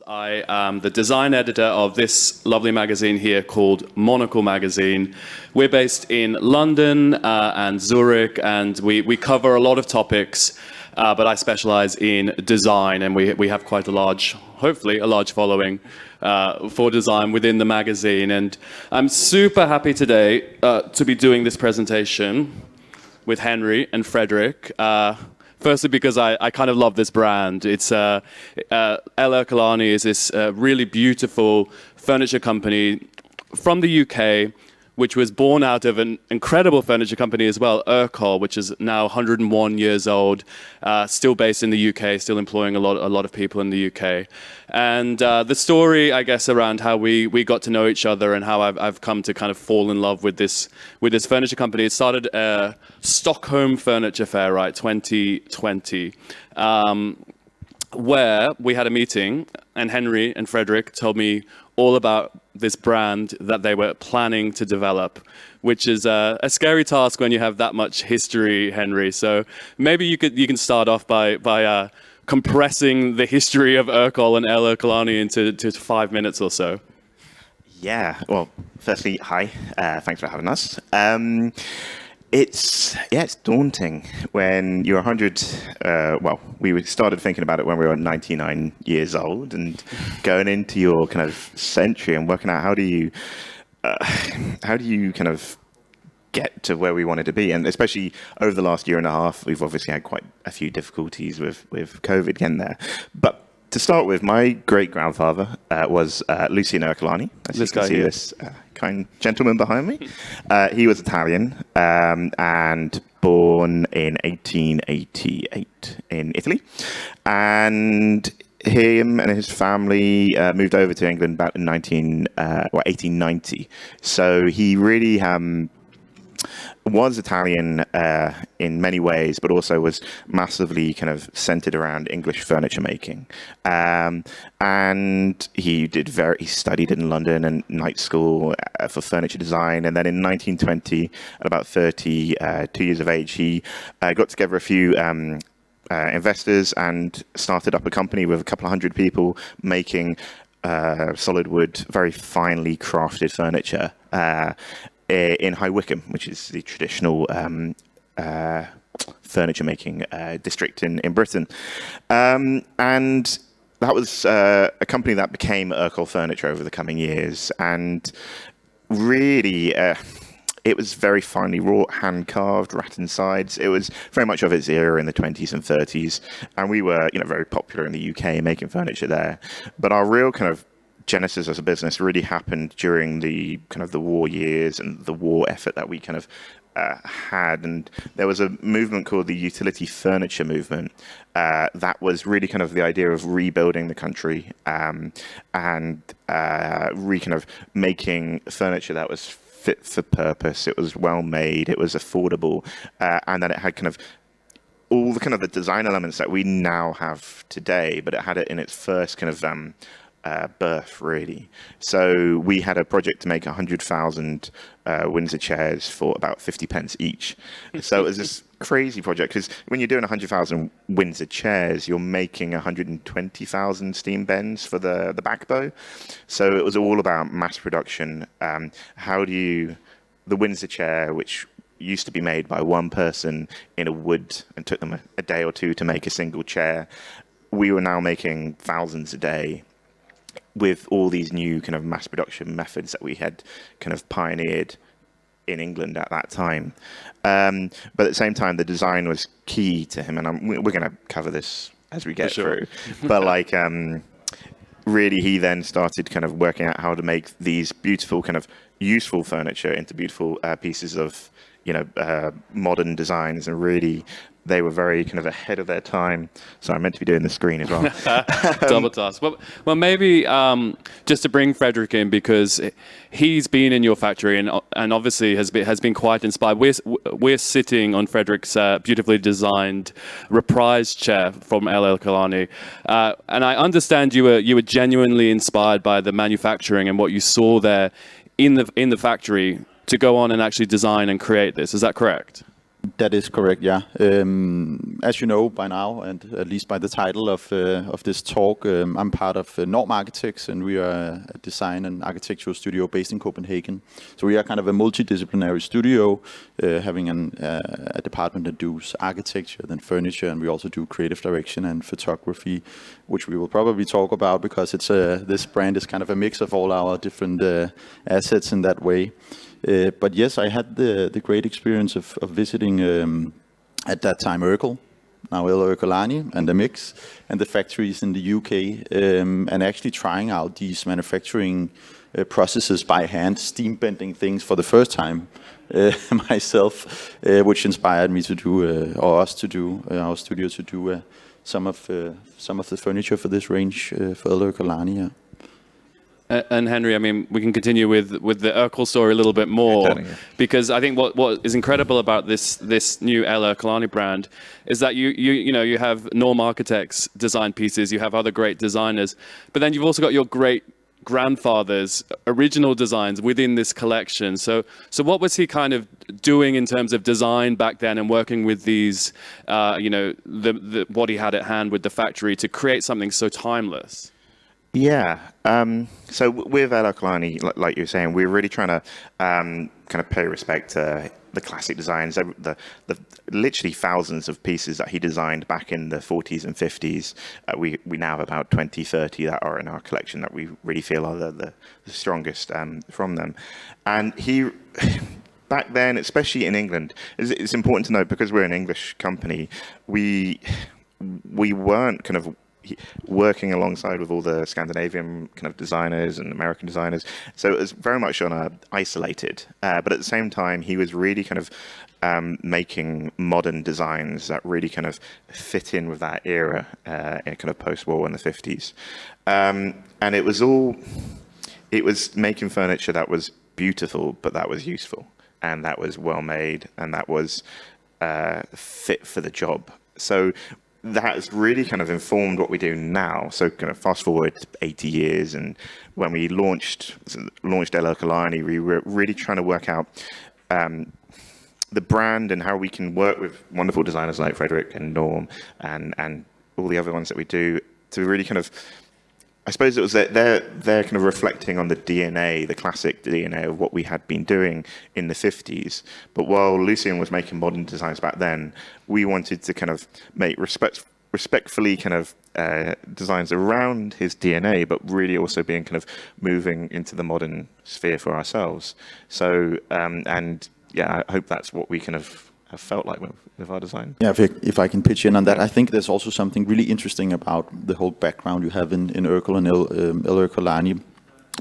I am the design editor of this lovely magazine here called Monocle Magazine. We're based in London and Zurich, and we cover a lot of topics, but I specialize in design, and we have quite a large, hopefully a large following for design within the magazine. And I'm super happy today to be doing this presentation with Henry and Frederik. Firstly, because I kind of love this brand. It's L.Ercolani is this really beautiful furniture company from the UK, which was born out of an incredible furniture company as well, Ercol, which is now 101 years old, still based in the UK, still employing a lot of people in the UK. And the story, I guess, around how we got to know each other and how I've come to kind of fall in love with this furniture company. It started Stockholm Furniture Fair, right, 2020, where we had a meeting, and Henry and Frederik told me all about this brand that they were planning to develop, which is a scary task when you have that much history, Henry. So maybe you can start off by compressing the history of Ercol and L.Ercolani into 5 minutes or so. Yeah. Well, firstly, hi. Thanks for having us. It's daunting when you're 100. We started thinking about it when we were 99 years old, and going into your kind of century and working out how do you kind of get to where we wanted to be. And especially over the last year and a half, we've obviously had quite a few difficulties with COVID getting there. But to start with, my great-grandfather was Lucian Ercolani. As you can see, this kind gentleman behind me. He was Italian and born in 1888 in Italy. And him and his family moved over to England about in 1890. So he really was Italian in many ways, but also was massively kind of centered around English furniture making. And he studied in London and night school for furniture design. And then in 1920, at about 32 years of age, he got together a few investors and started up a company with a couple of hundred people making solid wood, very finely crafted furniture in High Wycombe, which is the traditional furniture making district in Britain. And that was a company that became Ercol Furniture over the coming years. And really, it was very finely wrought, hand-carved, rattan sides. It was very much of its era in the 20s and 30s. And we were, very popular in the UK making furniture there. But our real kind of genesis as a business really happened during the kind of the war years and the war effort that we kind of had. And there was a movement called the utility furniture movement that was really kind of the idea of rebuilding the country and kind of making furniture that was fit for purpose. It was well made, it was affordable, and then it had kind of all the design elements that we now have today, but it had it in its first kind of birth, really. So we had a project to make 100,000 Windsor chairs for about 50 pence each. So it was this crazy project, because when you're doing 100,000 Windsor chairs, you're making 120,000 steam bends for the back bow. So it was all about mass production. How do you, the Windsor chair, which used to be made by one person in a wood and took them a day or two to make a single chair, we were now making thousands a day, with all these new kind of mass production methods that we had kind of pioneered in England at that time. But at the same time, the design was key to him, and we're going to cover this as we get through. But really, he then started kind of working out how to make these beautiful kind of useful furniture into beautiful pieces of modern designs, and really they were very kind of ahead of their time. So I'm meant to be doing the screen as well. Double task. Well, maybe just to bring Frederik in, because he's been in your factory and obviously has been quite inspired. We're sitting on Frederik's beautifully designed reprise chair from L.Ercolani, and I understand you were genuinely inspired by the manufacturing and what you saw there in the factory to go on and actually design and create this. Is that correct? That is correct, yeah. As you know by now, and at least by the title of this talk, I'm part of Norm Architects, and we are a design and architectural studio based in Copenhagen. So we are kind of a multidisciplinary studio, having a department that does architecture, then furniture, and we also do creative direction and photography, which we will probably talk about because it's this brand is kind of a mix of all our different assets in that way. But yes, I had the great experience of visiting at that time Ercol, now L.Ercolani, and the mix, and the factories in the UK, and actually trying out these manufacturing processes by hand, steam bending things for the first time myself, which inspired me to do, or us to do, our studio to do some of the furniture for this range for L.Ercolani. Yeah. And Henry, I mean, we can continue with the Ercol story a little bit more, because I think what is incredible about this new L.Ercolani brand is that you have Norm Architects design pieces, you have other great designers, but then you've also got your great grandfather's original designs within this collection. So what was he kind of doing in terms of design back then and working with these, what he had at hand with the factory to create something so timeless? Yeah. So with L.Ercolani, like you were saying, we're really trying to kind of pay respect to the classic designs, the literally thousands of pieces that he designed back in the 40s and 50s. We now have about 20, 30 that are in our collection that we really feel are the strongest from them. And he, back then, especially in England, it's important to note, because we're an English company, we weren't kind of working alongside with all the Scandinavian kind of designers and American designers. So it was very much on a isolated, but at the same time, he was really kind of making modern designs that really kind of fit in with that era, in kind of post-war in the 50s. And it was making furniture that was beautiful, but that was useful, and that was well made, and that was fit for the job. So that has really kind of informed what we do now. So kind of fast forward 80 years, and when we launched L.Ercolani, we were really trying to work out the brand and how we can work with wonderful designers like Frederik and Norm and all the other ones that we do to really kind of, I suppose it was that they're kind of reflecting on the DNA, the classic DNA of what we had been doing in the 50s. But while Lucian was making modern designs back then, we wanted to kind of make respectfully kind of designs around his DNA, but really also being kind of moving into the modern sphere for ourselves. So, and yeah, I hope that's what we kind of have felt like with our design. Yeah, if I can pitch in on that, I think there's also something really interesting about the whole background you have in Ercol and L.Ercolani,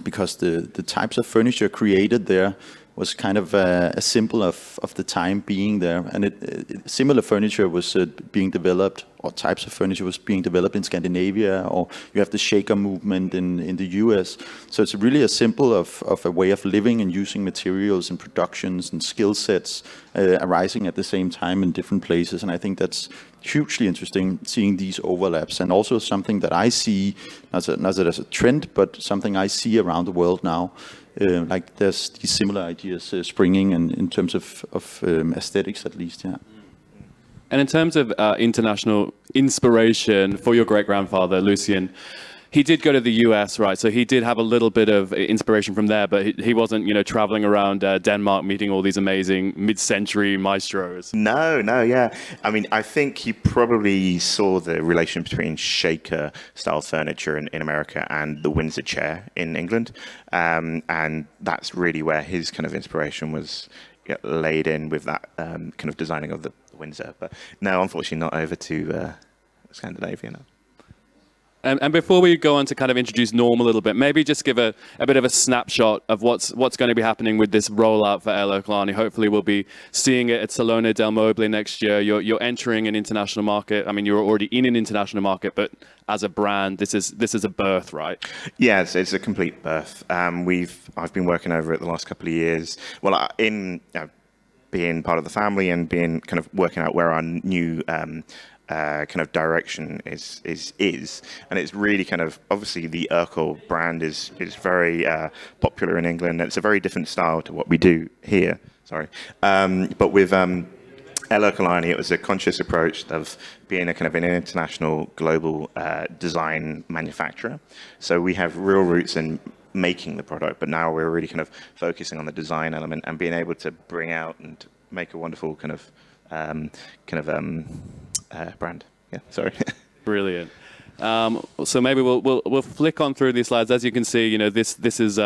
because the types of furniture created there was kind of a symbol of the time being there, and similar furniture was being developed, or types of furniture was being developed in Scandinavia, or you have the shaker movement in the US. So it's really a symbol of a way of living and using materials and productions and skill sets arising at the same time in different places. And I think that's hugely interesting, seeing these overlaps, and also something that I see, not that as a trend, but something I see around the world now. Like there's these similar ideas springing in terms of aesthetics, at least, yeah. And in terms of international inspiration for your great-grandfather, Lucian, he did go to the US, right? So he did have a little bit of inspiration from there, but he wasn't, traveling around Denmark, meeting all these amazing mid-century maestros. No, yeah. I mean, I think he probably saw the relation between shaker-style furniture in America and the Windsor chair in England, and that's really where his kind of inspiration was laid in with that kind of designing of the Windsor. But no, unfortunately, not over to Scandinavia now. And before we go on to kind of introduce Norm a little bit, maybe just give a bit of a snapshot of what's going to be happening with this rollout for L.Ercolani. Hopefully we'll be seeing it at Salone del Mobile next year. You're entering an international market. I mean, you're already in an international market, but as a brand, this is a birth, right? Yeah, it's a complete birth. I've been working over it the last couple of years. Well, being part of the family and being kind of working out where our new kind of direction is, and it's really kind of, obviously the Ercol brand is very popular in England. It's a very different style to what we do here. Sorry, but with L.Ercolani, it was a conscious approach of being a kind of an international, global design manufacturer. So we have real roots in making the product, but now we're really kind of focusing on the design element and being able to bring out and make a wonderful kind of brand. Yeah, sorry. Brilliant. So maybe we'll flick on through these slides. As you can see, this is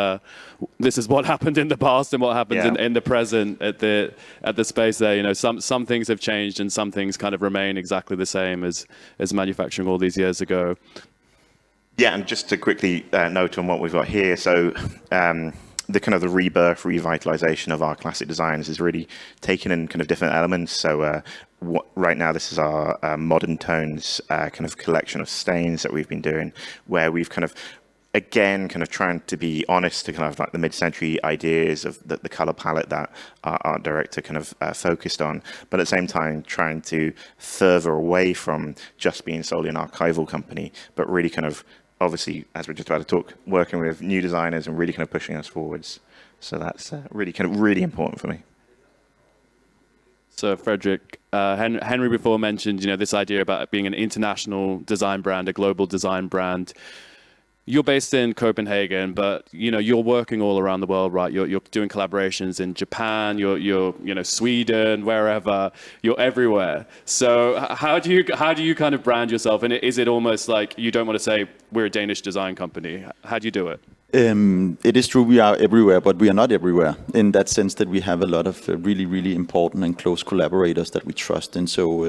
what happened in the past and what happens in the present at the space there. Some things have changed and some things kind of remain exactly the same as manufacturing all these years ago. Yeah, and just to quickly note on what we've got here, so the kind of the rebirth, revitalization of our classic designs is really taken in kind of different elements. So right now, this is our modern tones kind of collection of stains that we've been doing, where we've kind of, again, kind of trying to be honest to kind of like the mid-century ideas of the color palette that our art director kind of focused on, but at the same time trying to further away from just being solely an archival company, but really kind of, obviously, as we're just about to talk, working with new designers and really kind of pushing us forwards. So that's really important for me. So Frederik, Henry before mentioned, this idea about it being an international design brand, a global design brand. You're based in Copenhagen, but you're working all around the world, right? You're doing collaborations in Japan, you're Sweden, wherever. You're everywhere. So how do you kind of brand yourself? And is it almost like you don't want to say we're a Danish design company? How do you do it? It is true we are everywhere, but we are not everywhere in that sense that we have a lot of really, really important and close collaborators that we trust. And so,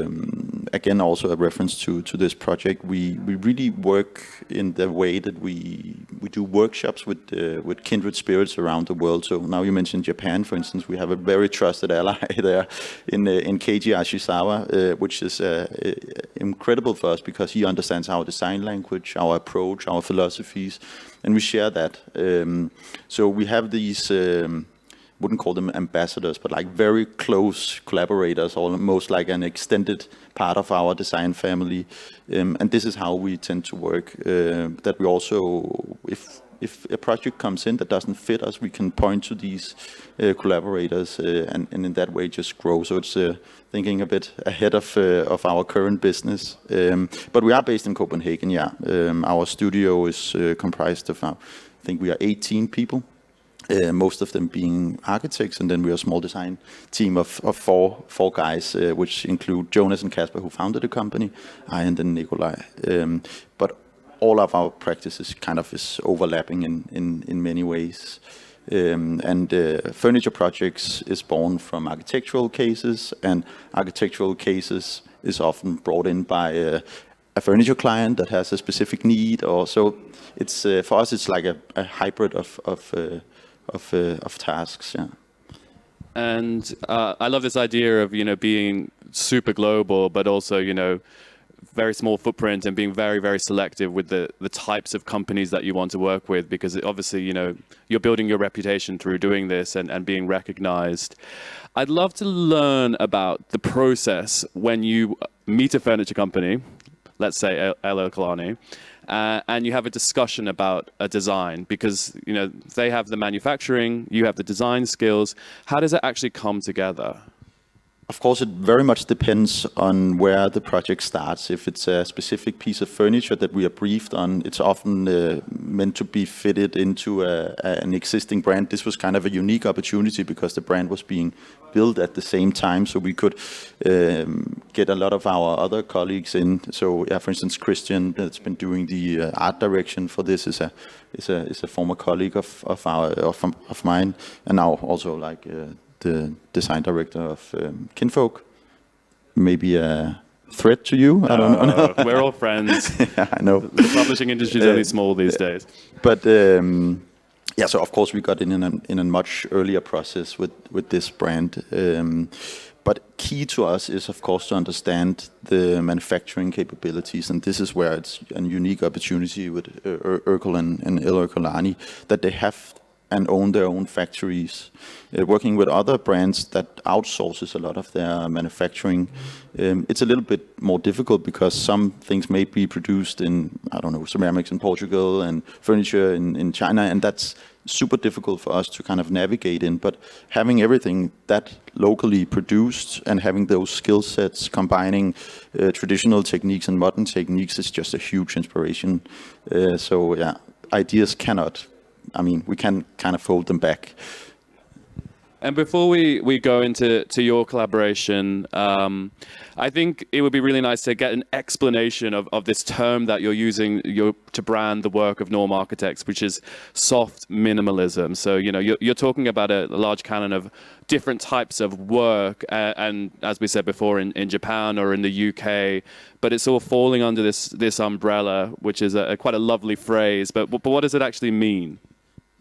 again, also a reference to this project, we really work in the way that we do workshops with kindred spirits around the world. So now you mentioned Japan, for instance, we have a very trusted ally there in Keiji Ashizawa, which is incredible for us because he understands our design language, our approach, our philosophies, and we share that. So we have these, wouldn't call them ambassadors, but like very close collaborators, almost like an extended part of our design family. And this is how we tend to work, that we also, if a project comes in that doesn't fit us, we can point to these collaborators and in that way just grow. So it's thinking a bit ahead of our current business. But we are based in Copenhagen, yeah. Our studio is comprised of, I think we are 18 people, most of them being architects, and then we are a small design team of four guys, which include Jonas and Kasper, who founded the company, I and then Nikolai. But all of our practices kind of is overlapping in many ways. And furniture projects is born from architectural cases, and architectural cases is often brought in by a furniture client that has a specific need, or so. It's for us, it's like a hybrid of tasks. Yeah. And I love this idea of being super global, but also very small footprint and being very, very selective with the types of companies that you want to work with, because obviously, you're building your reputation through doing this and being recognized. I'd love to learn about the process when you meet a furniture company, let's say L.Ercolani, and you have a discussion about a design, because they have the manufacturing, you have the design skills. How does it actually come together? Of course, it very much depends on where the project starts. If it's a specific piece of furniture that we are briefed on, it's often meant to be fitted into an existing brand. This was kind of a unique opportunity because the brand was being built at the same time, so we could get a lot of our other colleagues in. So, yeah, for instance, Christian, that's been doing the art direction for this, is a former colleague of mine, and now also like the design director of Kinfolk. Maybe a threat to you? I don't know. We're all friends. Yeah, I know. The publishing industry is only small these days. But yeah, so of course we got in a much earlier process with this brand. But key to us is, of course, to understand the manufacturing capabilities, and this is where it's a unique opportunity with Ercol and L.Ercolani, that they have and own their own factories. Working with other brands that outsources a lot of their manufacturing, it's a little bit more difficult because some things may be produced in, I don't know, ceramics in Portugal and furniture in China, and that's super difficult for us to kind of navigate in. But having everything that locally produced and having those skill sets, combining traditional techniques and modern techniques, is just a huge inspiration. So yeah, ideas we can kind of hold them back. And before we go into your collaboration, I think it would be really nice to get an explanation of this term that you're using to brand the work of Norm Architects, which is soft minimalism. So, you're talking about a large canon of different types of work, and as we said before, in Japan or in the UK, but it's all falling under this umbrella, which is quite a lovely phrase. But what does it actually mean?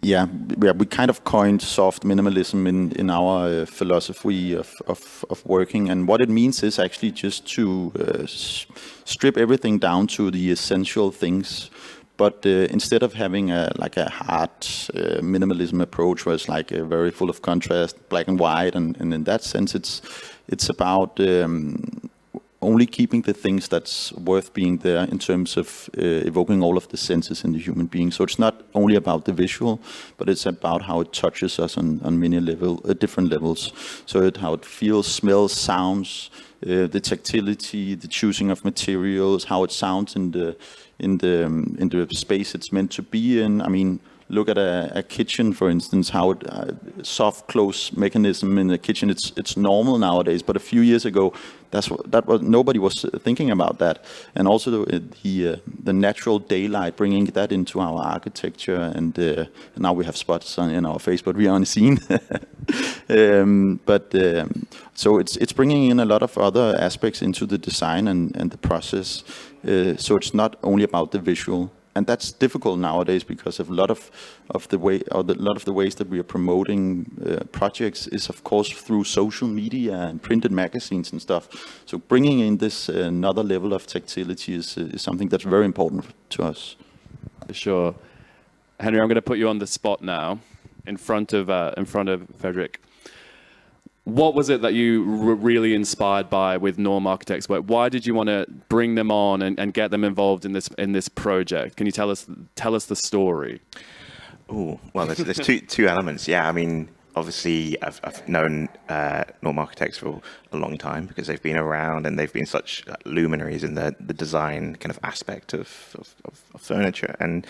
Yeah, we kind of coined soft minimalism in our philosophy of working, and what it means is actually just to strip everything down to the essential things. But instead of having a hard minimalism approach, where it's very full of contrast, black and white, and in that sense, it's about only keeping the things that's worth being there in terms of evoking all of the senses in the human being. So it's not only about the visual, but it's about how it touches us on many different levels. So how it feels, smells, sounds, the tactility, the choosing of materials, how it sounds in the space it's meant to be in. I mean, look at a kitchen, for instance, how it, soft close mechanism in the kitchen, it's normal nowadays, but a few years ago, nobody was thinking about that. And also the natural daylight, bringing that into our architecture, and now we have spots in our face, but we are on the scene. So it's bringing in a lot of other aspects into the design and the process. So it's not only about the visual. And that's difficult nowadays because of a lot of the ways that we are promoting projects is, of course, through social media and printed magazines and stuff. So bringing in this another level of tactility is something that's very important to us. Sure, Henry, I'm going to put you on the spot now, in front of Frederik. What was it that you were really inspired by with Norm Architects' work? Why did you want to bring them on and get them involved in this project? Can you tell us the story? Oh, well, there's two elements. Yeah, I mean, obviously, I've known Norm Architects for a long time because they've been around and they've been such luminaries in the design kind of aspect of furniture. And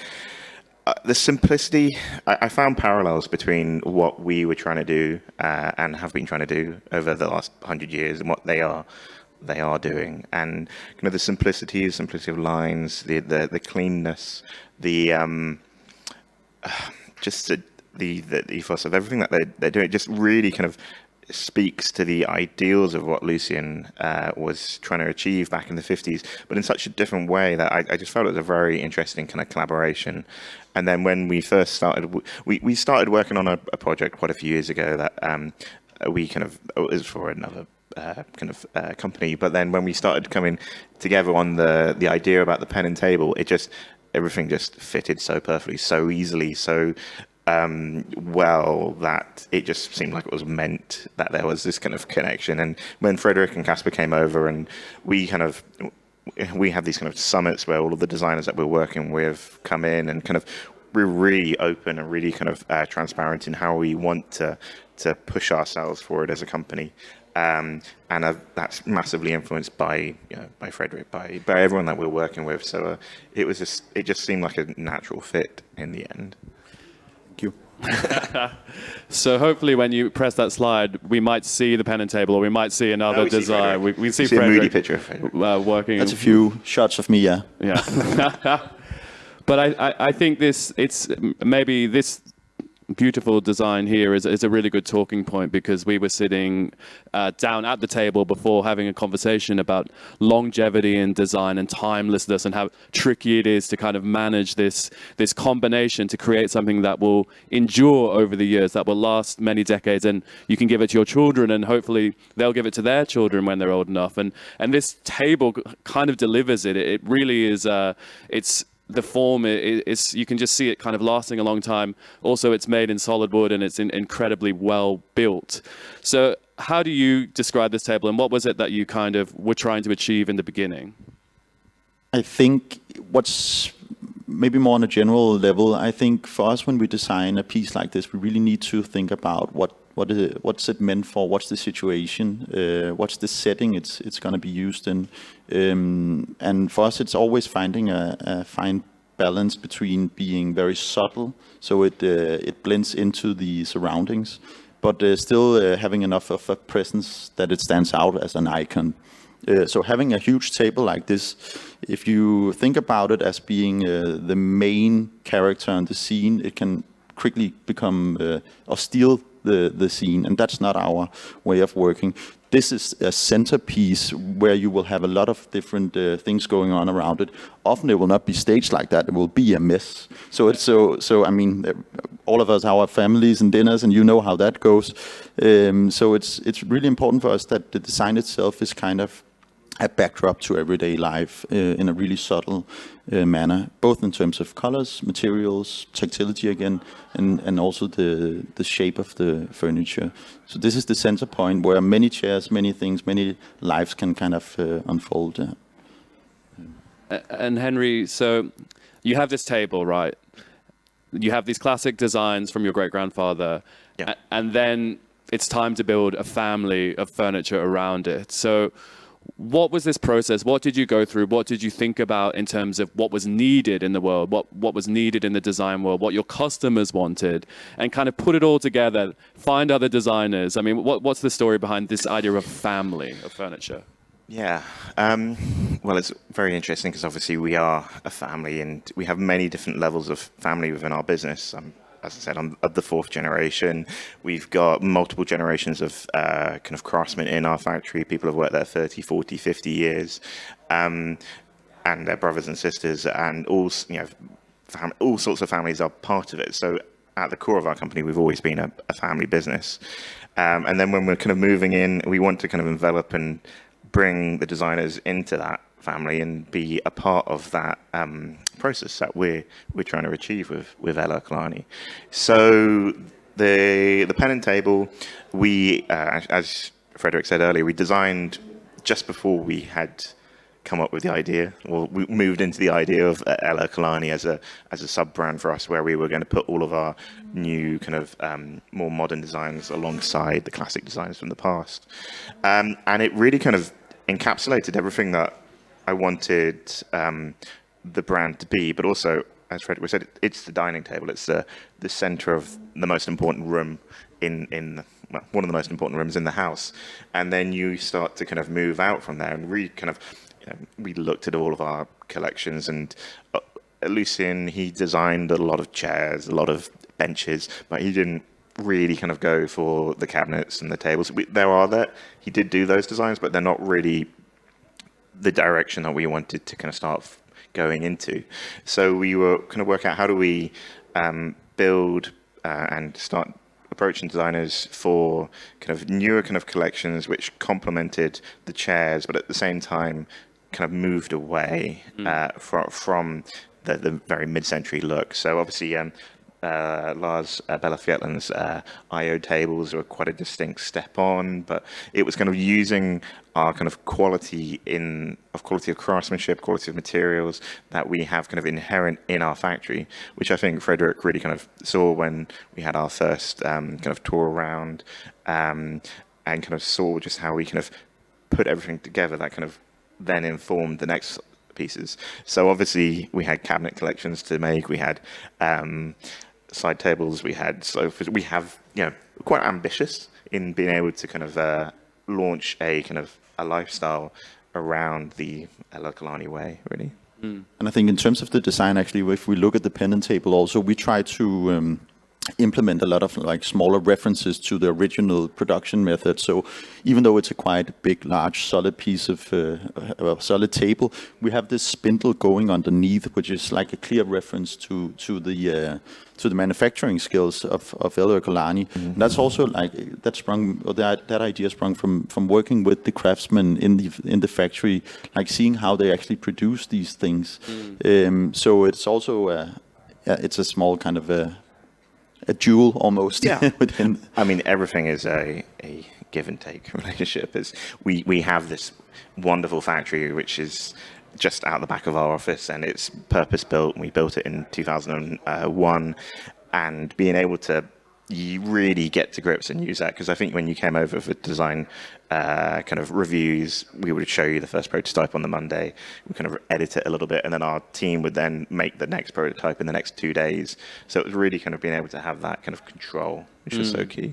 the simplicity, I found parallels between what we were trying to do and have been trying to do over the last 100 years and what they are doing. And kind of the simplicity of lines, the cleanness, the ethos of everything that they're doing, just really kind of speaks to the ideals of what Lucian was trying to achieve back in the 50s, but in such a different way that I just felt it was a very interesting kind of collaboration. And then when we first started, we started working on a project quite a few years ago that we kind of, it was for another company, but then when we started coming together on the idea about the pen and table, everything just fitted so perfectly, so easily, so well, that it just seemed like it was meant that there was this kind of connection. And when Frederik and Casper came over, and we had these kind of summits where all of the designers that we're working with come in, and kind of we're really open and really kind of transparent in how we want to push ourselves forward as a company. And that's massively influenced by Frederik, by everyone that we're working with. So it just seemed like a natural fit in the end. Thank you. So hopefully when you press that slide, we might see the pen and table, or we might see another design. We see a moody Frederik picture of Frederik working. That's a few shots of me, yeah. Yeah. But I think maybe this beautiful design here is a really good talking point, because we were sitting down at the table before having a conversation about longevity in design and timelessness, and how tricky it is to kind of manage this combination to create something that will endure over the years, that will last many decades, and you can give it to your children, and hopefully they'll give it to their children when they're old enough. And this table kind of delivers it. It really is. It's the form is, you can just see it kind of lasting a long time. Also, it's made in solid wood, and it's incredibly well built. So how do you describe this table, and what was it that you kind of were trying to achieve in the beginning? I think what's maybe more on a general level, I think for us when we design a piece like this, we really need to think about what's it meant for, what's the situation, what's the setting it's going to be used in. And for us, it's always finding a fine balance between being very subtle, so it blends into the surroundings, but still having enough of a presence that it stands out as an icon. So having a huge table like this, if you think about it as being the main character on the scene, it can quickly become or steal the scene, and that's not our way of working. This is a centerpiece where you will have a lot of different things going on around it. Often it will not be staged like that; it will be a mess. So it's so. I mean, all of us have our families and dinners, and you know how that goes. So it's really important for us that the design itself is kind of a backdrop to everyday life in a really subtle manner, both in terms of colors, materials, tactility again, and also the shape of the furniture. So this is the center point where many chairs, many things, many lives can kind of unfold. And Henry, so you have this table, right? You have these classic designs from your great-grandfather, Yeah. And then it's time to build a family of furniture around it. So what was this process? What did you go through? What did you think about in terms of what was needed in the world, what was needed in the design world, what your customers wanted, and kind of put it all together, find other designers? I mean, what's the story behind this idea of family of furniture? Yeah, well, it's very interesting because obviously we are a family and we have many different levels of family within our business. As I said, I'm of the fourth generation. We've got multiple generations of kind of craftsmen in our factory. People have worked there 30, 40, 50 years, and their brothers and sisters, and all sorts of families are part of it. So at the core of our company, we've always been a family business. And then when we're kind of moving in, we want to kind of envelop and bring the designers into that family and be a part of that process that we're trying to achieve with L.Ercolani. So the pen and table, we, as Frederik said earlier, we designed just before we had come up with the idea, or we moved into the idea of L.Ercolani as a sub-brand for us, where we were going to put all of our new kind of more modern designs alongside the classic designs from the past. And it really kind of encapsulated everything that I wanted the brand to be, but also, as Frederik said, it's the dining table. It's the center of the most important room in one of the most important rooms in the house. And then you start to kind of move out from there, and we looked at all of our collections, and Lucian, he designed a lot of chairs, a lot of benches, but he didn't really kind of go for the cabinets and the tables. He did do those designs, but they're not really the direction that we wanted to kind of start going into. So we were kind of work out how do we build and start approaching designers for kind of newer kind of collections which complemented the chairs, but at the same time kind of moved away from the very mid-century look. So obviously Lars Bellafield's I/O tables were quite a distinct step on, but it was kind of using our kind of quality of craftsmanship, quality of materials that we have kind of inherent in our factory, which I think Frederik really kind of saw when we had our first kind of tour around, and kind of saw just how we kind of put everything together that kind of then informed the next pieces. So obviously we had cabinet collections to make, we had side tables, we had sofas. We have, quite ambitious in being able to kind of launch a lifestyle around the L.Ercolani way, really. And I think in terms of the design, actually, if we look at the pen and table also, we try to implement a lot of like smaller references to the original production method. So even though it's a quite big, large, solid piece of solid table, we have this spindle going underneath, which is like a clear reference to the manufacturing skills of L.Ercolani. Mm-hmm. That's also like that idea sprung from working with the craftsmen in the factory, like seeing how they actually produce these things. So it's also it's a small kind of a jewel almost. Yeah. Within. I mean, everything is a give and take relationship. We have this wonderful factory which is just out the back of our office, and it's purpose built. We built it in 2001, and being able to you really get to grips and use that, because I think when you came over for design kind of reviews, we would show you the first prototype on the Monday, we kind of edit it a little bit, and then our team would then make the next prototype in the next 2 days. So it was really kind of being able to have that kind of control, which was so key.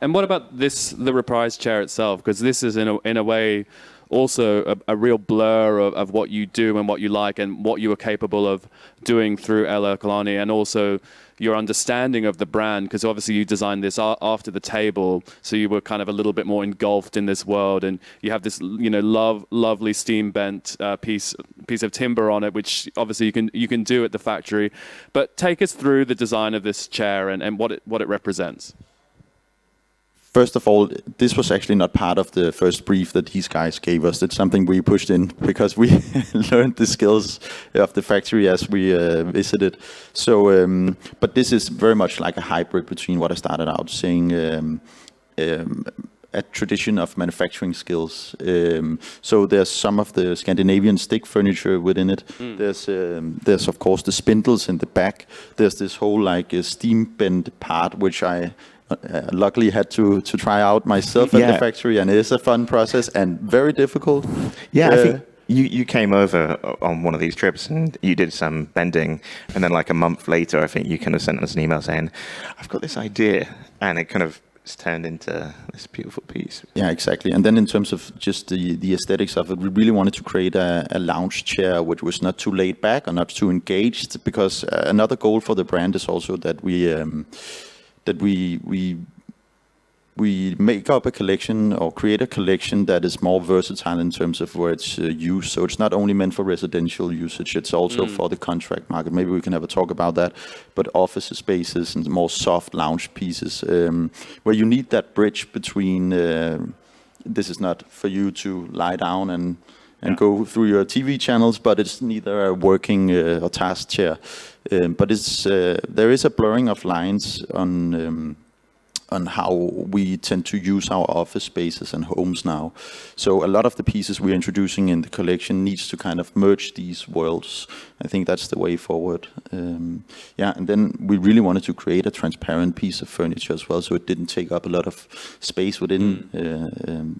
And what about the Reprise chair itself? Because this is in a way also a real blur of what you do and what you like and what you are capable of doing through L.Ercolani, and also your understanding of the brand, because obviously you designed this after the table, so you were kind of a little bit more engulfed in this world, and you have this lovely steam bent piece of timber on it, which obviously you can do at the factory. But take us through the design of this chair and what it represents. First of all, this was actually not part of the first brief that these guys gave us. It's something we pushed in because we learned the skills of the factory as we visited. So, but this is very much like a hybrid between what I started out saying, a tradition of manufacturing skills. So there's some of the Scandinavian stick furniture within it. There's of course the spindles in the back. There's this whole like steam bend part, which I luckily had to try out myself at the factory, and it is a fun process and very difficult. Yeah, I think you came over on one of these trips and you did some bending, and then like a month later, I think you kind of sent us an email saying, "I've got this idea," and it kind of turned into this beautiful piece. Yeah, exactly. And then in terms of just the aesthetics of it, we really wanted to create a lounge chair which was not too laid back or not too engaged, because another goal for the brand is also that we make up a collection or create a collection that is more versatile in terms of where it's used. So it's not only meant for residential usage, it's also for the contract market. Maybe we can have a talk about that. But office spaces and more soft lounge pieces, where you need that bridge between, this is not for you to lie down and go through your TV channels, but it's neither a working or task chair. But it's there is a blurring of lines on how we tend to use our office spaces and homes now. So a lot of the pieces we're introducing in the collection needs to kind of merge these worlds. I think that's the way forward. And then we really wanted to create a transparent piece of furniture as well, so it didn't take up a lot of space within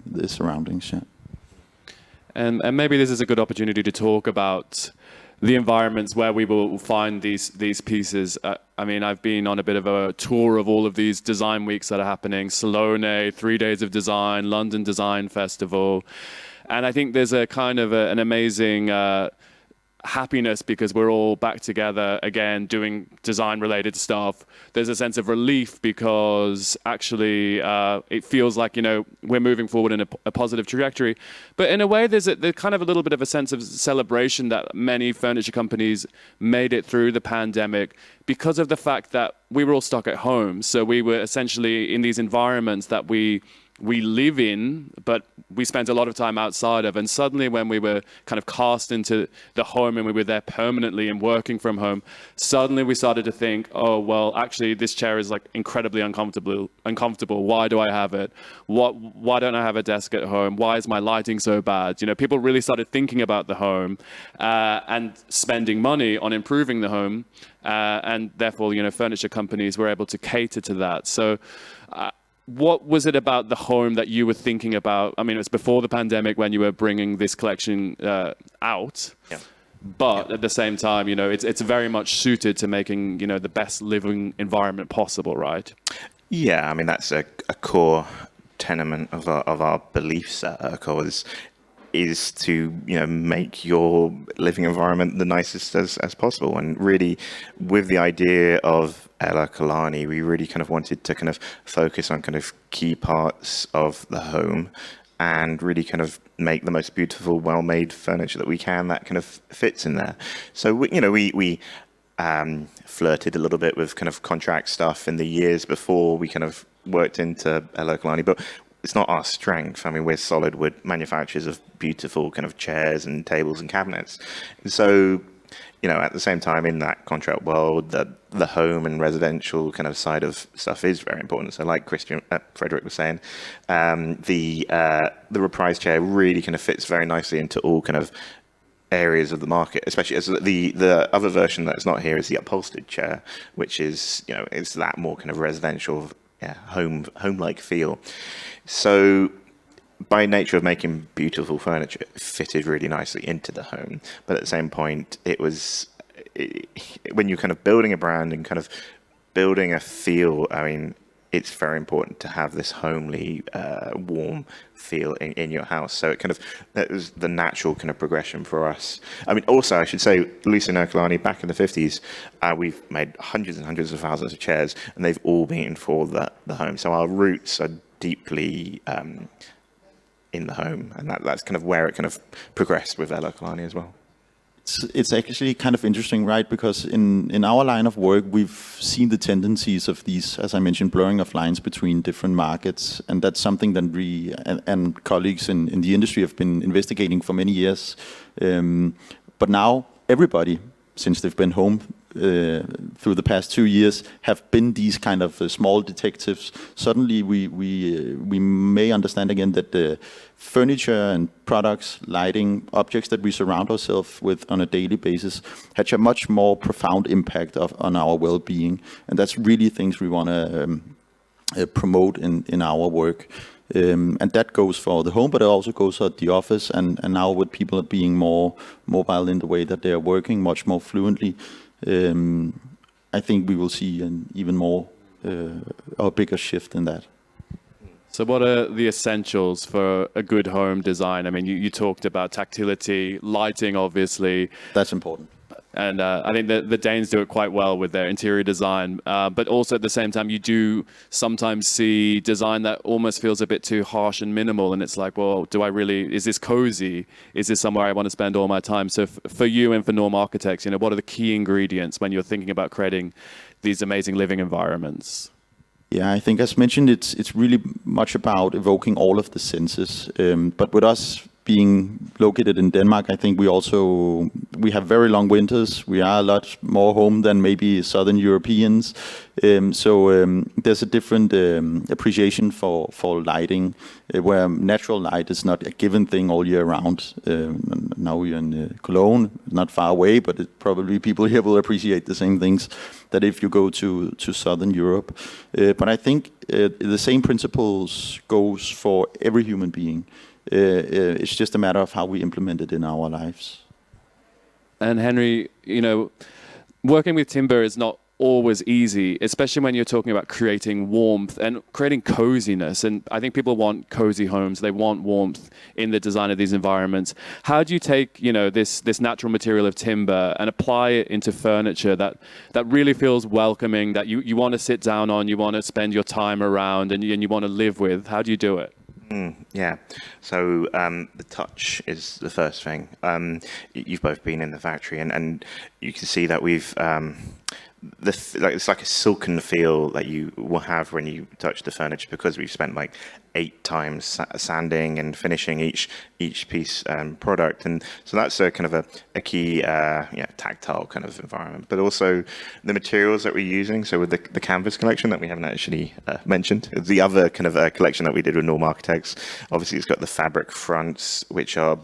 the surroundings. Yeah. And maybe this is a good opportunity to talk about the environments where we will find these pieces. I mean, I've been on a bit of a tour of all of these design weeks that are happening. Salone, 3 days of design, London Design Festival. And I think there's a kind of an amazing happiness because we're all back together again doing design related stuff. There's a sense of relief because actually it feels like, we're moving forward in a positive trajectory. But in a way, there's kind of a little bit of a sense of celebration that many furniture companies made it through the pandemic because of the fact that we were all stuck at home. So we were essentially in these environments that we live in, but we spent a lot of time outside of. And suddenly when we were kind of cast into the home and we were there permanently and working from home, suddenly we started to think, oh, well, actually this chair is like incredibly uncomfortable. Why do I have it? Why don't I have a desk at home? Why is my lighting so bad? People really started thinking about the home and spending money on improving the home. And therefore, furniture companies were able to cater to that. So, what was it about the home that you were thinking about? I mean, it was before the pandemic when you were bringing this collection out, but at the same time, it's very much suited to making, the best living environment possible, right? Yeah, I mean, that's a core tenement of our beliefs at Ercol is to make your living environment the nicest as possible. And really, with the idea of L.Ercolani, we really kind of wanted to kind of focus on kind of key parts of the home and really kind of make the most beautiful, well-made furniture that we can that kind of fits in there. So we flirted a little bit with kind of contract stuff in the years before we kind of worked into L.Ercolani, but it's not our strength. I mean, we're solid wood manufacturers of beautiful kind of chairs and tables and cabinets. And so, at the same time, in that contract world, the home and residential kind of side of stuff is very important. So, like Frederik was saying, the Reprise chair really kind of fits very nicely into all kind of areas of the market, especially as the other version that's not here is the upholstered chair, which is, you know, it's that more kind of residential, home-like feel. So by nature of making beautiful furniture, it fitted really nicely into the home. But at the same point, when you're kind of building a brand and kind of building a feel, I mean, it's very important to have this homely, warm feel in your house. So that was the natural kind of progression for us. I mean, also, I should say, Lucian Ercolani, back in the 50s, we've made hundreds and hundreds of thousands of chairs, and they've all been for the home. So our roots are deeply in the home, and that's kind of where it kind of progressed with L.Ercolani as well. It's actually kind of interesting, right? Because in our line of work, we've seen the tendencies of these, as I mentioned, blurring of lines between different markets. And that's something that we and colleagues in the industry have been investigating for many years. But now everybody, since they've been home through the past 2 years, have been these kind of small detectives. Suddenly we may understand again that the furniture and products, lighting, objects that we surround ourselves with on a daily basis have a much more profound impact on our well-being. And that's really things we want to promote in our work. And that goes for the home, but it also goes for the office. And now with people being more mobile in the way that they are working much more fluently, I think we will see an even more or bigger shift in that. So what are the essentials for a good home design? I mean, you talked about tactility, lighting, obviously. That's important. And I think the Danes do it quite well with their interior design. But also at the same time, you do sometimes see design that almost feels a bit too harsh and minimal. And it's like, well, is this cozy? Is this somewhere I want to spend all my time? So for you and for Norm Architects, you know, what are the key ingredients when you're thinking about creating these amazing living environments? Yeah, I think as mentioned, it's really much about evoking all of the senses. But with us being located in Denmark, I think we have very long winters. We are a lot more home than maybe Southern Europeans. So there's a different appreciation for lighting, where natural light is not a given thing all year round. Now we're in Cologne, not far away, but probably people here will appreciate the same things that if you go to Southern Europe. But I think the same principles goes for every human being. It's just a matter of how we implement it in our lives. And Henry, you know, working with timber is not always easy, especially when you're talking about creating warmth and creating coziness. And I think people want cozy homes. They want warmth in the design of these environments. How do you take, you know, this natural material of timber and apply it into furniture that really feels welcoming, that you want to sit down on, you want to spend your time around, and you want to live with? How do you do it? Yeah, so the touch is the first thing. You've both been in the factory, and you can see that we've it's like a silken feel that you will have when you touch the furniture, because we've spent like 8 times sanding and finishing each piece product, and so that's a kind of a key tactile kind of environment. But also the materials that we're using. So with the canvas collection that we haven't actually mentioned, the other kind of collection that we did with Norm Architects, obviously it's got the fabric fronts, which are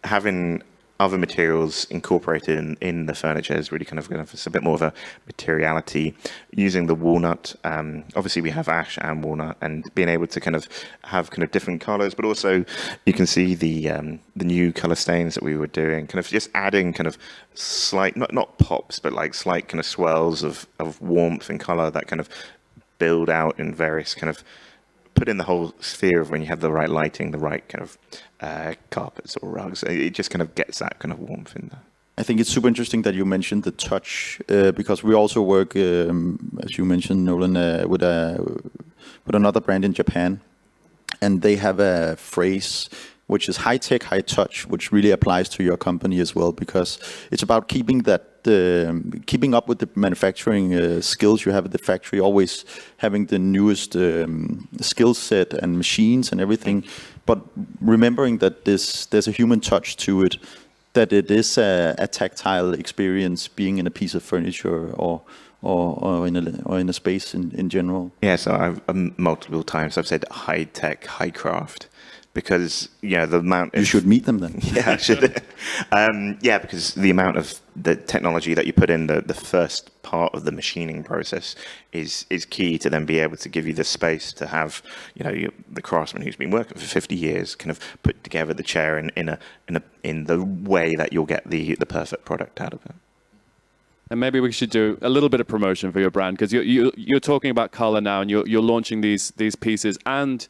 having other materials incorporated in the furniture is really kind of giving us a bit more of a materiality. Using the walnut, obviously we have ash and walnut, and being able to kind of have kind of different colors, but also you can see the new color stains that we were doing, kind of just adding kind of slight, not pops, but like slight kind of swells of warmth and color that kind of build out in various kind of, put in the whole sphere of when you have the right lighting, the right kind of carpets or rugs. It just kind of gets that kind of warmth in there. I think it's super interesting that you mentioned the touch, because we also work, as you mentioned, Nolan, with another brand in Japan, and they have a phrase which is high tech, high touch, which really applies to your company as well, because it's about keeping up with the manufacturing skills you have at the factory, always having the newest skill set and machines and everything, but remembering that there's a human touch to it, that it is a tactile experience being in a piece of furniture or in a space in general. Yeah, so I've multiple times I've said high tech, high craft, because the amount You should meet them then. yeah, I should. Because the amount of the technology that you put in the first part of the machining process is key to then be able to give you the space to have the craftsman who's been working for 50 years kind of put together the chair in the way that you'll get the perfect product out of it. And maybe we should do a little bit of promotion for your brand, because you're talking about color now, and you're launching these pieces and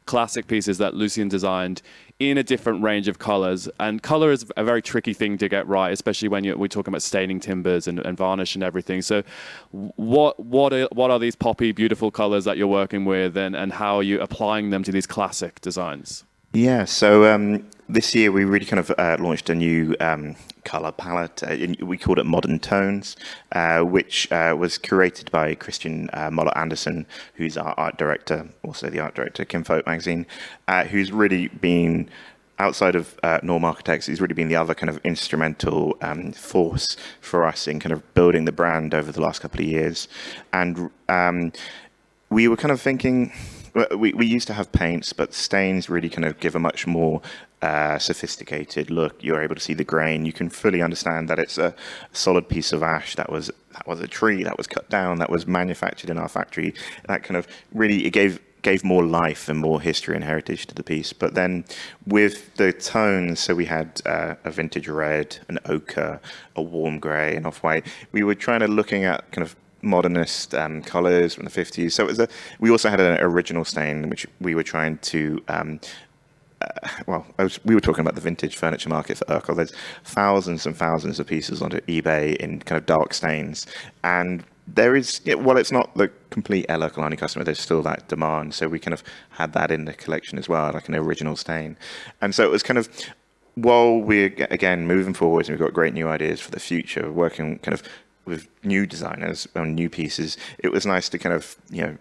classic pieces that Lucian designed in a different range of colors. And color is a very tricky thing to get right, especially when we're talking about staining timbers and varnish and everything. So what are these poppy, beautiful colors that you're working with, and how are you applying them to these classic designs? Yeah, so this year we really kind of launched a new color palette. We called it Modern Tones, which was curated by Christian Moller Anderson, who's our art director, also the art director of Kinfolk Magazine, who's really been, outside of Norm Architects, he's really been the other kind of instrumental force for us in kind of building the brand over the last couple of years. And we were kind of thinking, we used to have paints, but stains really kind of give a much more sophisticated look. You're able to see the grain. You can fully understand that it's a solid piece of ash that was a tree that was cut down, that was manufactured in our factory. That kind of really, it gave more life and more history and heritage to the piece. But then with the tones, so we had a vintage red, an ochre, a warm grey, an off-white. We were trying to looking at kind of modernist colours from the 50s. So we also had an original stain, which we were trying to, we were talking about the vintage furniture market for Ercol. There's thousands and thousands of pieces onto eBay in kind of dark stains. And there is, while it's not the complete L.Ercolani customer, there's still that demand. So we kind of had that in the collection as well, like an original stain. And so it was kind of, while we're, again, moving forward and we've got great new ideas for the future, working kind of with new designers on new pieces, it was nice to kind of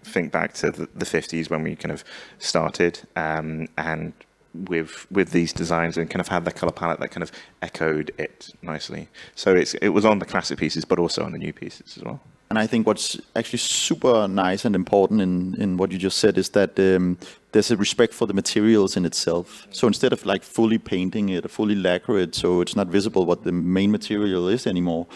think back to the 50s when we kind of started, and with these designs, and kind of had the color palette that kind of echoed it nicely. So it was on the classic pieces, but also on the new pieces as well. And I think what's actually super nice and important in what you just said is that there's a respect for the materials in itself. So instead of like fully painting it or fully lacquer it so it's not visible what the main material is anymore,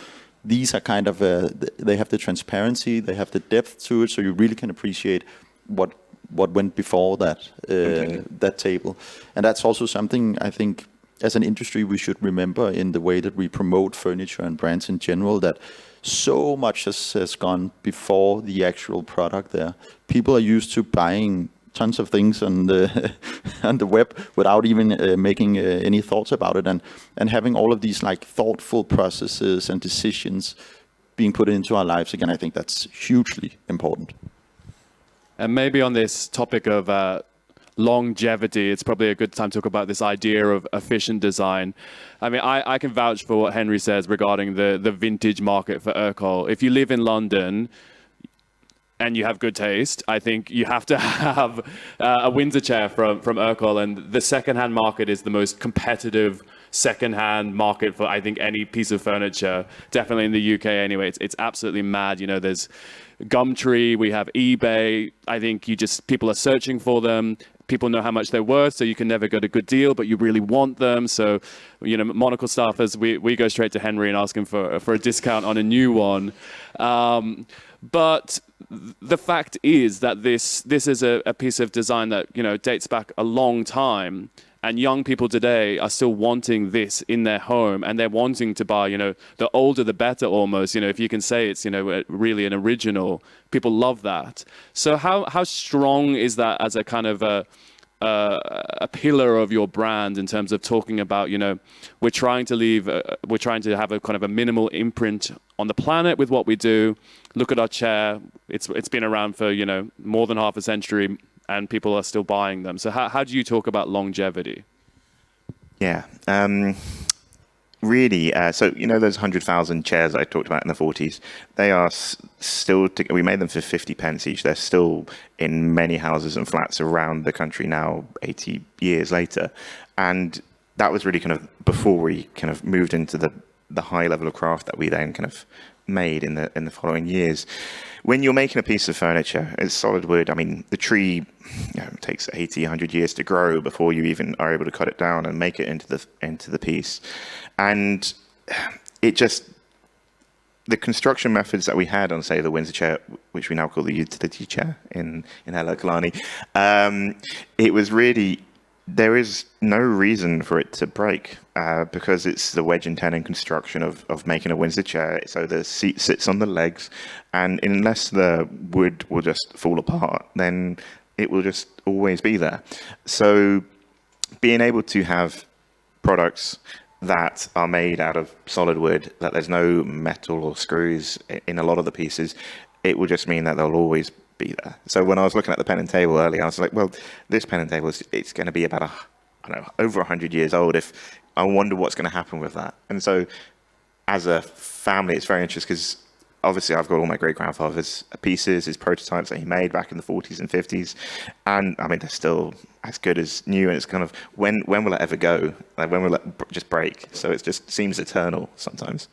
these are kind of, they have the transparency, they have the depth to it, so you really can appreciate what went before that, that table. And that's also something I think as an industry we should remember in the way that we promote furniture and brands in general, that so much has gone before the actual product there. People are used to buying tons of things on the web without even making any thoughts about it, and having all of these like thoughtful processes and decisions being put into our lives again. I think that's hugely important. And maybe on this topic of longevity, it's probably a good time to talk about this idea of efficient design. I mean, I can vouch for what Henry says regarding the vintage market for Ercol. If you live in London and you have good taste, I think you have to have a Windsor chair from Ercol. And the secondhand market is the most competitive secondhand market for, I think, any piece of furniture, definitely in the UK anyway. It's absolutely mad. There's Gumtree, we have eBay. I think people are searching for them. People know how much they're worth, so you can never get a good deal, but you really want them. So, Monocle staffers, we go straight to Henry and ask him for a discount on a new one. But the fact is that this is a piece of design that dates back a long time, and young people today are still wanting this in their home, and they're wanting to buy the older the better almost. If you can say it's really an original, people love that. So how strong is that as a kind of a pillar of your brand in terms of talking about we're trying to have a kind of a minimal imprint on the planet with what we do. Look at our chair. It's been around for more than half a century, and people are still buying them. So how do you talk about longevity? Yeah, really. So those 100,000 chairs I talked about in the 40s, they are still. We made them for 50 pence each. They're still in many houses and flats around the country now, 80 years later, and that was really kind of before we kind of moved into the the high level of craft that we then kind of made in the following years. When you're making a piece of furniture, it's solid wood. I mean, the tree takes 80, 100 years to grow before you even are able to cut it down and make it into the piece. And it just, the construction methods that we had on, say, the Windsor chair, which we now call the utility chair in L.Ercolani, it was really, there is no reason for it to break because it's the wedge and tenon construction of making a Windsor chair. So the seat sits on the legs, and unless the wood will just fall apart, then it will just always be there. So being able to have products that are made out of solid wood, that there's no metal or screws in a lot of the pieces, it will just mean that they'll always be there. So when I was looking at the pen and table earlier, I was like, well, this pen and table, it's going to be about, over 100 years old. If I wonder what's going to happen with that. And so as a family, it's very interesting because obviously I've got all my great-grandfather's pieces, his prototypes that he made back in the 40s and 50s. And I mean, they're still as good as new. And it's kind of, when will it ever go? Like, when will it just break? So it just seems eternal sometimes.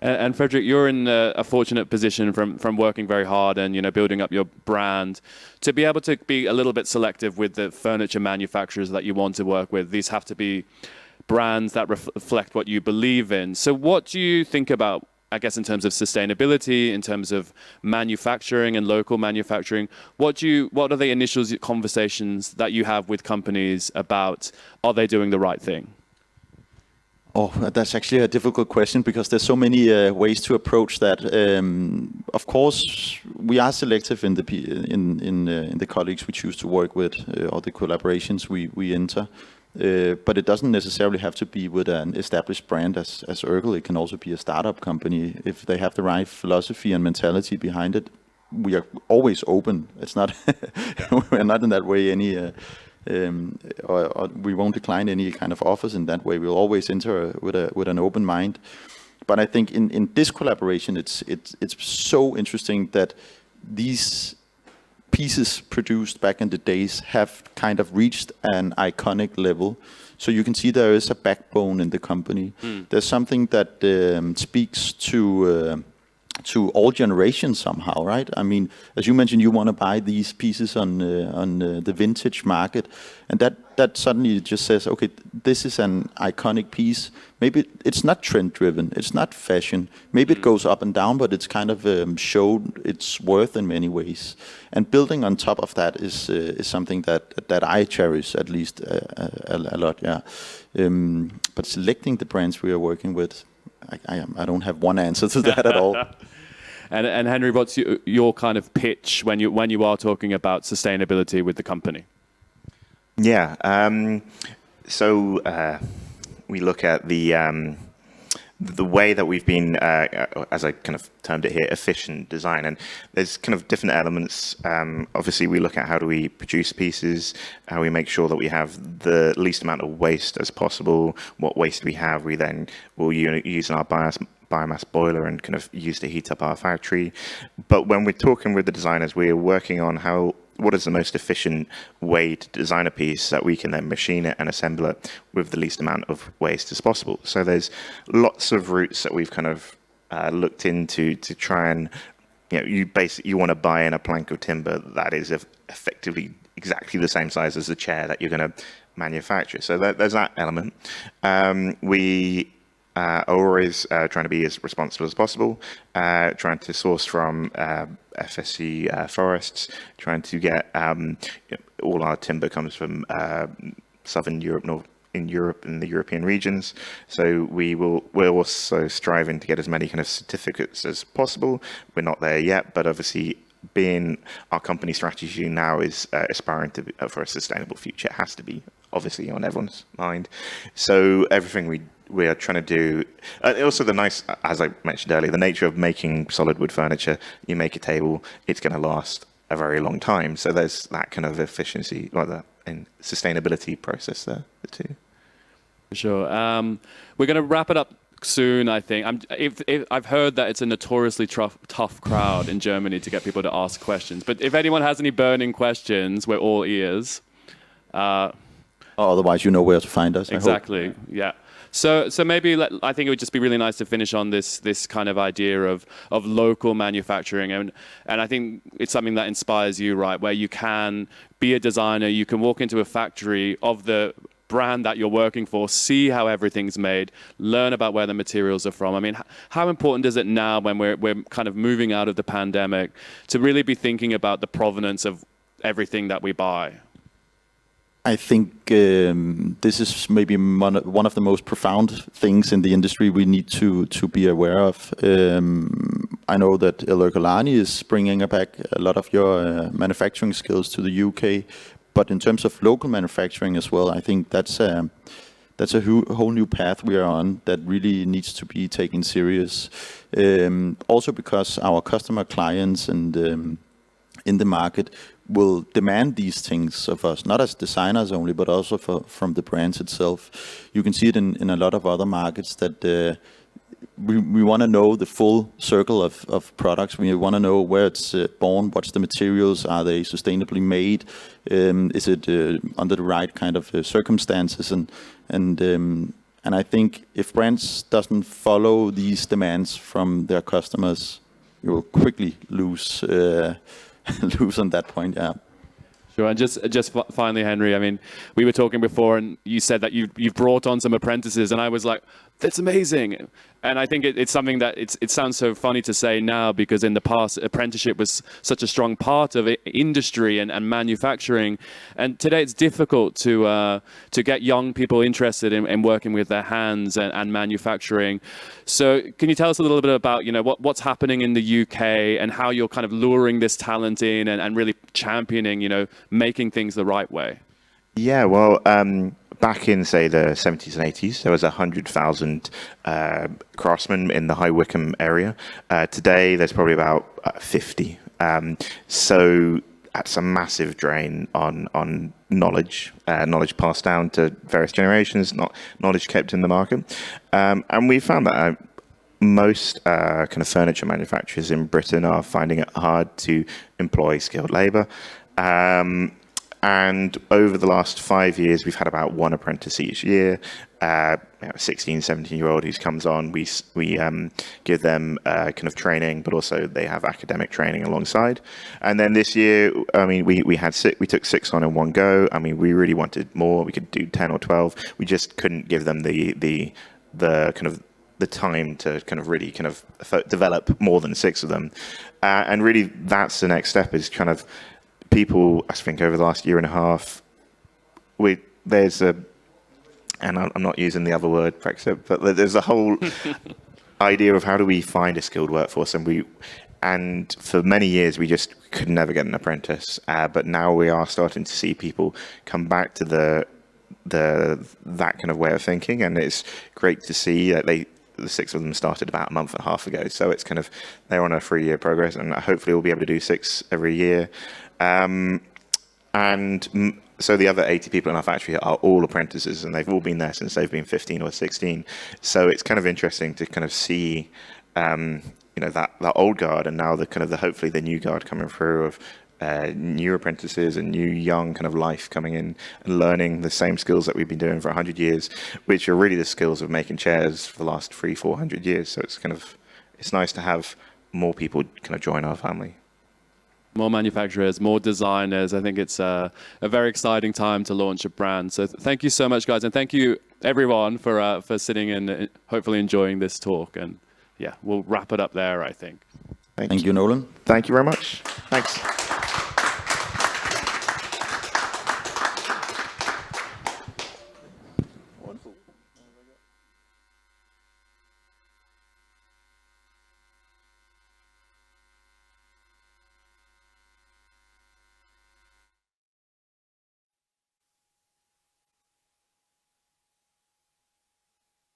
And Frederik, you're in a fortunate position from working very hard and building up your brand to be able to be a little bit selective with the furniture manufacturers that you want to work with. These have to be brands that reflect what you believe in. So what do you think about, I guess, in terms of sustainability, in terms of manufacturing and local manufacturing? What are the initial conversations that you have with companies about, are they doing the right thing? Oh, that's actually a difficult question because there's so many ways to approach that. Of course, we are selective in the colleagues we choose to work with or the collaborations we enter. But it doesn't necessarily have to be with an established brand as Ercol. It can also be a startup company. If they have the right philosophy and mentality behind it, we are always open. It's not we're not in that way any. Or we won't decline any kind of offers in that way. We'll always enter with an open mind. But I think in this collaboration, it's so interesting that these pieces produced back in the days have kind of reached an iconic level. So you can see there is a backbone in the company. There's something that speaks to all generations somehow, right? I mean, as you mentioned, you want to buy these pieces on the vintage market, and that suddenly just says, okay, this is an iconic piece. Maybe it's not trend-driven, it's not fashion. Maybe it goes up and down, but it's kind of showed its worth in many ways. And building on top of that is something that I cherish at least a lot. Yeah. But selecting the brands we are working with, I don't have one answer to that at all. And Henry, what's your kind of pitch when you are talking about sustainability with the company? Yeah. So we look at the way that we've been, as I kind of termed it here, efficient design. And there's kind of different elements. Obviously, we look at how do we produce pieces, how we make sure that we have the least amount of waste as possible. What waste we have, we then will use in our biomass boiler and kind of use to heat up our factory. But when we're talking with the designers, we're working on what is the most efficient way to design a piece that we can then machine it and assemble it with the least amount of waste as possible. So there's lots of routes that we've kind of looked into to try and, you want to buy in a plank of timber that is effectively exactly the same size as the chair that you're going to manufacture. So there's that element. We are always trying to be as responsible as possible, trying to source from FSC forests, trying to get all our timber comes from southern Europe, in the European regions. So we're also striving to get as many kind of certificates as possible. We're not there yet, but obviously being our company strategy now is aspiring for a sustainable future. It has to be obviously on everyone's mind. So everything we are trying to do, also the nice, as I mentioned earlier, the nature of making solid wood furniture, you make a table, it's going to last a very long time. So there's that kind of efficiency, like that, and sustainability process there too. Sure. We're going to wrap it up soon, I think. I've heard that it's a notoriously tough crowd in Germany to get people to ask questions. But if anyone has any burning questions, we're all ears. Otherwise, you know where to find us. Exactly. Yeah. So maybe I think it would just be really nice to finish on this kind of idea of local manufacturing, and I think it's something that inspires you, right? Where you can be a designer, you can walk into a factory of the brand that you're working for, see how everything's made, learn about where the materials are from. I mean, how important is it now when we're kind of moving out of the pandemic to really be thinking about the provenance of everything that we buy? I think this is maybe one of the most profound things in the industry we need to be aware of. I know that L.Ercolani is bringing back a lot of your manufacturing skills to the UK, but in terms of local manufacturing as well, I think that's a whole new path we are on that really needs to be taken serious. Also because our customer clients and in the market will demand these things of us, not as designers only, but also from the brands itself. You can see it in a lot of other markets that we want to know the full circle of products. We want to know where it's born, what's the materials, are they sustainably made, is it under the right kind of circumstances, and I think if brands doesn't follow these demands from their customers, you will quickly lose on that point. Yeah. Sure, and just finally, Henry, I mean, we were talking before, and you said that you've brought on some apprentices, and I was like, that's amazing. And I think it's something that it sounds so funny to say now, because in the past, apprenticeship was such a strong part of industry and manufacturing, and today it's difficult to get young people interested in working with their hands and manufacturing. So can you tell us a little bit about what's happening in the UK and how you're kind of luring this talent in and really championing making things the right way? Yeah, well, back in, say, the 70s and 80s, there was 100,000 craftsmen in the High Wycombe area. Today, there's probably about 50. So that's a massive drain on knowledge passed down to various generations, not knowledge kept in the market. And we found that most kind of furniture manufacturers in Britain are finding it hard to employ skilled labour. And over the last 5 years, we've had about one apprentice each year, a 16, 17-year-old who comes on. We give them kind of training, but also they have academic training alongside. And then this year, I mean, we took 6 on in one go. I mean, we really wanted more. We could do 10 or 12. We just couldn't give them the kind of the time to kind of really kind of develop more than 6 of them. And really, that's the next step, is kind of people, I think, over the last year and a half, there's a, and I'm not using the other word, Brexit, but there's a whole idea of how do we find a skilled workforce, and for many years we just could never get an apprentice, but now we are starting to see people come back to that kind of way of thinking, and it's great to see that the 6 of them started about a month and a half ago, so it's kind of, they're on a 3-year progress, and hopefully we'll be able to do 6 every year. And so the other 80 people in our factory are all apprentices, and they've all been there since they've been 15 or 16. So it's kind of interesting to kind of see, that old guard, and now hopefully the new guard coming through of new apprentices and new young kind of life coming in and learning the same skills that we've been doing for 100 years, which are really the skills of making chairs for the last 300-400 years. So it's nice to have more people kind of join our family. More manufacturers, more designers. I think it's a very exciting time to launch a brand. So thank you so much, guys. And thank you, everyone, for sitting and hopefully enjoying this talk. And yeah, we'll wrap it up there, I think. Thank you, Nolan. Thank you very much. Thanks.